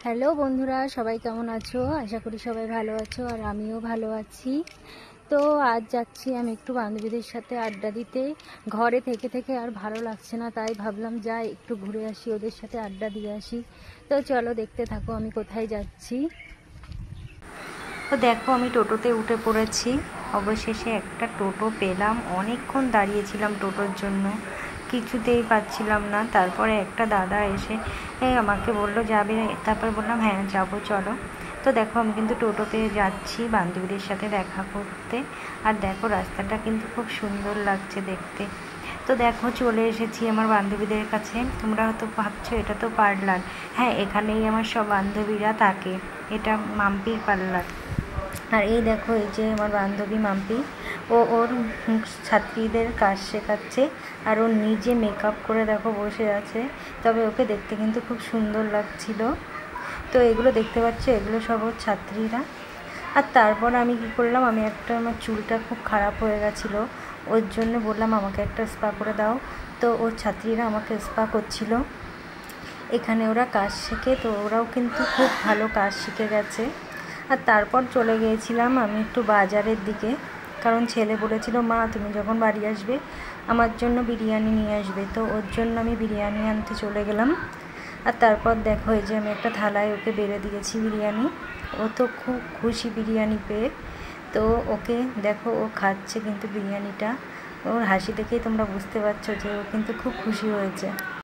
Hello বন্ধুরা, সবাই কেমন আছো? আশা করি সবাই ভালো আছো আর আমিও ভালো আছি। তো আজ যাচ্ছি আমি একটু বান্ধবীদের সাথে আড্ডা দিতে। ঘরে থেকে থেকে আর ভালো লাগছে না, তাই ভাবলাম যাই একটু ঘুরে আসি, ওদের সাথে আড্ডা দিয়ে আসি। তো চলো দেখতে থাকো আমি কোথায় যাচ্ছি। তো দেখো আমি টোটোতে উঠে পড়েছি। অবশেষে একটা টোটো পেলাম। অনেকক্ষণ দাঁড়িয়েছিলাম টোটোর জন্য, কিছুতেই পাচ্ছিলাম না। তারপরে একটা দাদা এসে আমাকে বলল যাবে, তারপর বললাম হ্যাঁ যাবো চলো। তো দেখো আমি কিন্তু টোটোতে যাচ্ছি বান্ধবীদের সাথে দেখা করতে। আর দেখো রাস্তাটা কিন্তু খুব সুন্দর লাগছে দেখতে। তো দেখো চলে এসেছি আমার বান্ধবীদের কাছে। তোমরা হয়তো ভাবছো এটা তো পার্লার। হ্যাঁ, এখানেই আমার সব বান্ধবীরা থাকে। এটা মাম্পির পার্লার। আর এই দেখো, এই যে আমার বান্ধবী মাম্পি, ওর ছাত্রীদের কাজ শেখাচ্ছে। আর ও নিজে মেকআপ করে দেখো বসে আছে। তবে ওকে দেখতে কিন্তু খুব সুন্দর লাগছিল। তো এগুলো দেখতে পাচ্ছ, এগুলো সব ওর ছাত্রীরা। আর তারপর আমি কি করলাম, আমার চুলটা খুব খারাপ হয়ে গেছিলো, ওর জন্য বললাম আমাকে একটা স্পা করে দাও। তো ওর ছাত্রীরা আমাকে স্পা করছিল। এখানে ওরা কাজ শেখে, তো ওরাও কিন্তু খুব ভালো কাজ শিখে গেছে। আর তারপর চলে গিয়েছিলাম আমি একটু বাজারের দিকে, কারণ ছেলে বলেছিল মা তুমি যখন বাড়ি আসবে আমার জন্য বিরিয়ানি নিয়ে আসবে। তো ওর জন্য আমি বিরিয়ানি আনতে চলে গেলাম। আর তারপর দেখো এই যে আমি একটা থালায় ওকে বেড়ে দিয়েছি বিরিয়ানি। ও তো খুব খুশি বিরিয়ানি পেয়ে। তো ওকে দেখো ও খাচ্ছে কিন্তু বিরিয়ানিটা। ওর হাসি দেখেই তোমরা বুঝতে পারছো যে ও কিন্তু খুব খুশি হয়েছে।